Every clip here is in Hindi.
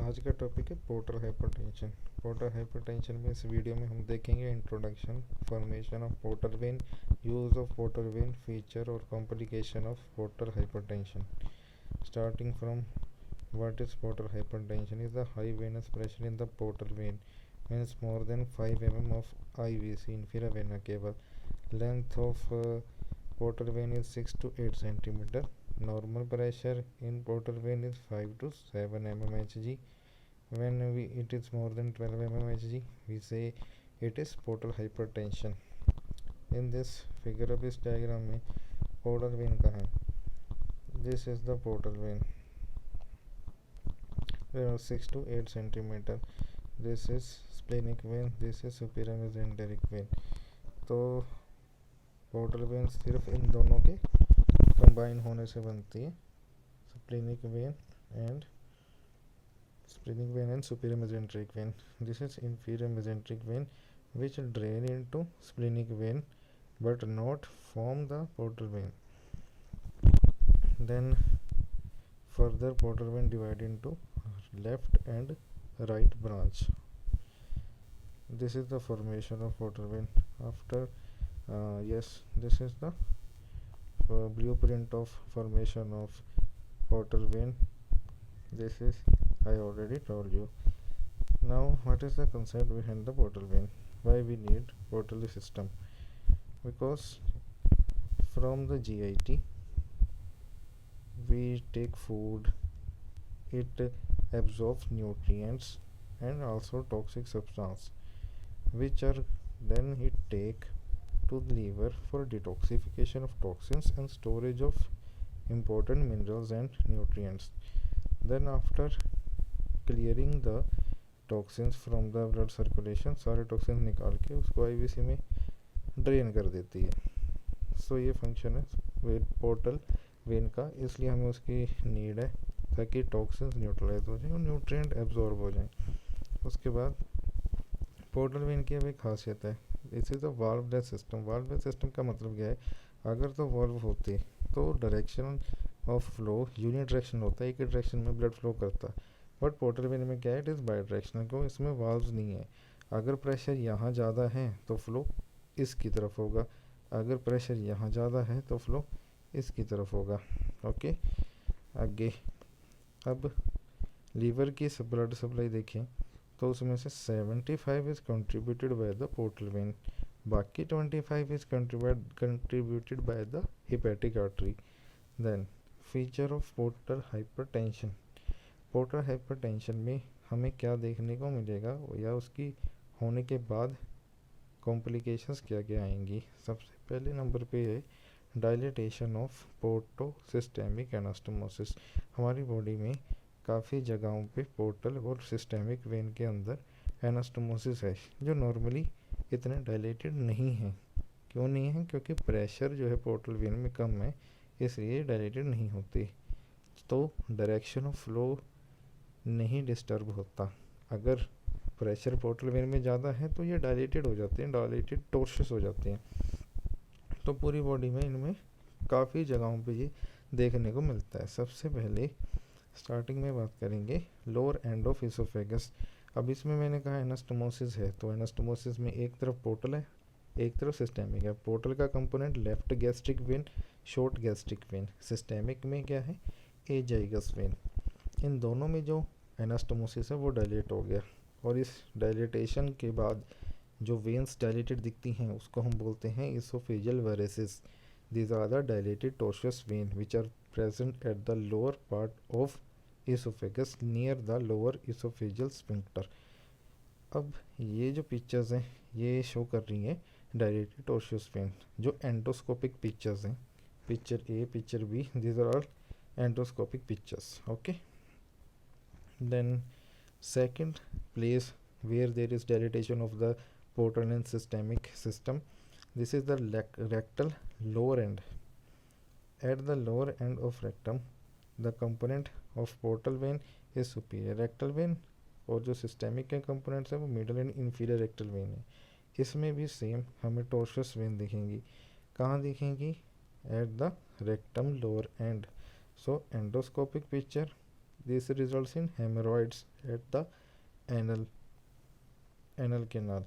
आज का टॉपिक है पोर्टल हाइपरटेंशन। पोर्टल हाइपरटेंशन में इस वीडियो में हम देखेंगे introduction, formation of portal vein, use of portal vein, feature और complication of portal hypertension. Starting from what is portal hypertension is the high venous pressure in the portal vein means more than 5 mm of IVC inferior vena cava. Length of portal vein is 6 to 8 centimeter. Normal pressure in portal vein is 5 to 7 mmHg. When it is more than 12 mmHg, we say it is portal hypertension. In this figure of this diagram में portal vein का है. This is the portal vein. 6 to 8 centimeter. This is splenic vein, this is superior mesenteric vein. तो पोर्टल वेन सिर्फ इन दोनों के कंबाइन होने से बनती है, splenic when and superior mesenteric when. This is inferior mesenteric vein which drain into splenic vein but not form the portal vein. Then further portal vein divided into left and right branch. This is the formation of portal vein. After this is the blueprint of formation of portal vein. This is I already told you. Now what is the concept behind the portal vein? Why we need portal system? Because from the GIT we take food, it absorbs nutrients and also toxic substance which are then it take to the liver for detoxification of toxins and storage of important minerals and nutrients. Then after clearing the toxins from the blood circulation, सारे toxins निकाल के उसको IVC में ड्रेन कर देती है. सो ये फंक्शन है पोर्टल वेन का, इसलिए हमें उसकी नीड है ताकि टॉक्सिन्स न्यूट्रलाइज हो जाए और न्यूट्रिएंट एब्जॉर्ब हो जाए. उसके बाद पोर्टल वेन की अब एक खासियत है, this is a valveless system. Valveless system का मतलब क्या है, अगर तो वाल्व होते तो direction of flow unidirection होता है, एक ही डायरेक्शन में ब्लड फ्लो करता. बट पोर्टल वेन में क्या है, इट इज़ बाई डायरेक्शनल, क्यों इसमें वाल्व्स नहीं है. अगर प्रेशर यहाँ ज़्यादा है तो फ्लो इसकी तरफ होगा, अगर प्रेशर यहाँ ज़्यादा है तो फ्लो इसकी तरफ होगा. ओके, आगे अब लीवर की ब्लड सप्लाई देखें तो उसमें से 75 is contributed by the portal vein, बाकी 25 is contributed by the hepatic artery. Then feature of portal hypertension. Portal hypertension में हमें क्या देखने को मिलेगा या उसकी होने के बाद कॉम्प्लिकेशंस क्या क्या आएंगी. सबसे पहले नंबर पे है dilatation of porto systemic anastomosis. हमारी बॉडी में काफ़ी जगहों पे पोर्टल और सिस्टेमिक वेन के अंदर एनास्टोमोसिस है जो नॉर्मली इतने डायलेटेड नहीं है. क्यों नहीं है, क्योंकि प्रेशर जो है पोर्टल वेन में कम है, इसलिए डायलेटेड नहीं होती. तो डायरेक्शन ऑफ फ्लो नहीं डिस्टर्ब होता. अगर प्रेशर पोर्टल वेन में ज़्यादा है तो ये डायलेटेड हो जाते हैं, डायलेटेड टॉर्शस हो जाते हैं. तो पूरी बॉडी में इनमें काफ़ी जगहों पे ये देखने को मिलता है. सबसे पहले स्टार्टिंग में बात करेंगे लोअर एंड ऑफ इसोफेगस. अब इसमें मैंने कहा एनास्टोमोसिस है, तो एनास्टोमोसिस में एक तरफ पोर्टल है, एक तरफ सिस्टेमिक है. पोर्टल का component left gastric when, short gastric when. Systemic में क्या है, एजाइगस वेन. इन दोनों में जो एनास्टोमोसिस है वो डायलेट हो गया, और इस डायलेटेशन के बाद जो वेन्स डायलेटेड दिखती हैं उसको हम बोलते हैं oesophageal वेरेसिस. These are the dilated tortuous vein which are present at the lower part of esophagus near the lower esophageal sphincter. अब ये जो पिक्चर्स हैं ये शो कर रही हैं dilated tortuous vein, जो एंडोस्कोपिक पिक्चर्स हैं. Picture A, picture B, these are all endoscopic pictures. Okay. Then second place where there is dilatation of the portal and systemic system, this is the rectal lower end. At the lower end of rectum, the component of portal vein is superior rectal vein, और जो सिस्टेमिक के कंपोनेंट्स हैं वो middle and inferior rectal vein है. इसमें भी सेम हमें टॉर्शस वेन दिखेंगी. कहाँ दिखेंगी, at the rectum lower and. So endoscopic picture This results in hemorrhoids at the anal canal.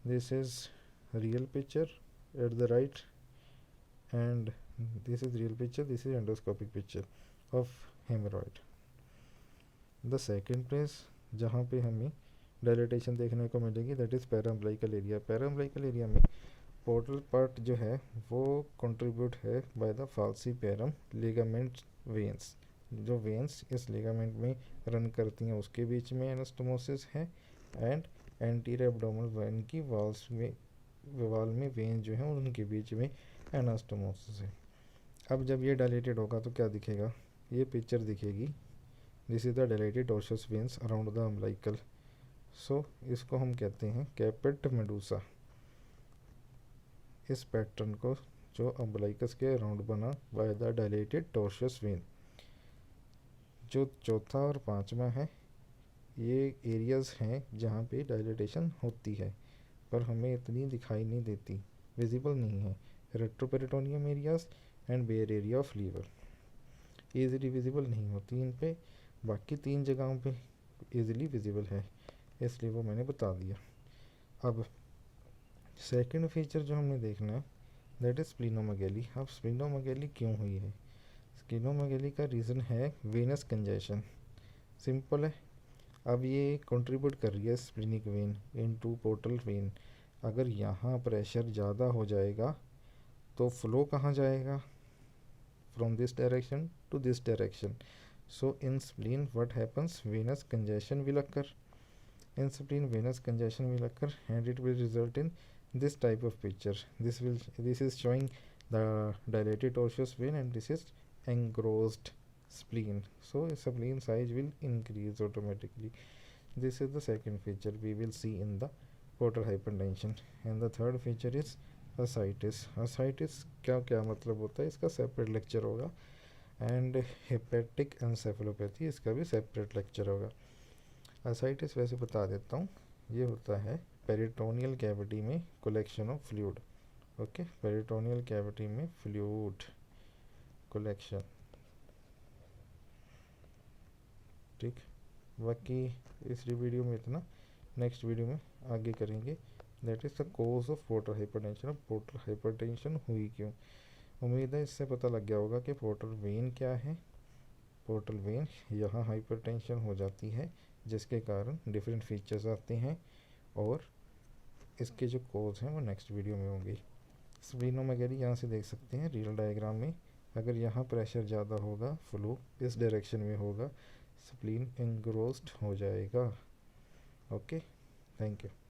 This is real picture at the right, and this is real picture, this is endoscopic picture of hemorrhoid. The second place जहाँ पे हमें डायलिटेशन देखने को मिलेगी दैट इज़ पैराम्बलाइकल एरिया. पैराम्बलाइकल एरिया में पोर्टल पार्ट जो है वो कंट्रीब्यूट है बाय द फाल्सीपैरम लिगामेंट वेन्स. जो वेन्स इस लिगामेंट में रन करती हैं उसके बीच में एनास्टोमोसिस है, एंड एंटीरियर एब्डोमिनल वेन की वाल में वेन जो है उनके बीच में एनास्टोमोसिस है. अब जब ये डायलेटेड होगा तो क्या दिखेगा, ये पिक्चर दिखेगी. This is the dilated tortuous veins around the umbilical. So इसको हम कहते हैं कैपेट मेडूसा. इस पैटर्न को जो अम्बलाइकस के अराउंड बना बाय द डायलेटेड टॉर्शस वेन. जो चौथा और पांचवा है ये एरियाज़ हैं जहाँ पे डायलिटेशन होती है पर हमें इतनी दिखाई नहीं देती, विजिबल नहीं है. Retroperitoneum areas and bare area of liver easily visible नहीं होती इन पे. बाकी तीन जगहों पे ईजिली विजिबल है, इसलिए वो मैंने बता दिया. अब सेकंड फीचर जो हमने देखना है दैट इज़ स्प्लीनोमेगेली. अब स्प्लीनोमेगेली क्यों हुई है? स्प्लीनोमेगेली का रीज़न है वेनस कंजेशन. सिंपल है. अब ये कंट्रीब्यूट कर रही है splenic when into portal vein. अगर यहाँ प्रेशर ज़्यादा हो जाएगा तो फ्लो कहाँ जाएगा? From this direction to this direction. So in spleen what happens? Venous congestion will occur. In spleen venous congestion will occur and it will result in this type of picture. This is showing the dilated tortuous vein and this is engrossed spleen. So spleen size will increase automatically. This is the second feature we will see in the portal hypertension. And the third feature is ascites. Ascites क्या मतलब होता है इसका सेपरेट लेक्चर होगा. एंड हेपेटिक एनसेफेलोपैथी इसका भी सेपरेट लेक्चर होगा. असाइटिस वैसे बता देता हूँ, ये होता है पेरिटोनियल कैविटी में collection of fluid. Okay, peritoneal cavity में फ्लूइड कलेक्शन. ठीक, बाकी इस वीडियो में इतना. नेक्स्ट वीडियो में आगे करेंगे that is the cause of portal hypertension. अब पोर्टल हाइपरटेंशन हुई क्यों? उम्मीद है इससे पता लग गया होगा कि पोर्टल वेन क्या है. पोर्टल वेन यहाँ हाइपरटेंशन हो जाती है जिसके कारण डिफरेंट फीचर्स आते हैं और इसके जो कोज हैं वो नेक्स्ट वीडियो में होंगी. स्प्लीनोमेगेली यहाँ से देख सकते हैं रियल डायग्राम में. अगर यहाँ प्रेशर ज़्यादा होगा फ्लो इस डायरेक्शन में होगा, स्प्लीन एंग्रोस्ड हो जाएगा. Okay, thank you.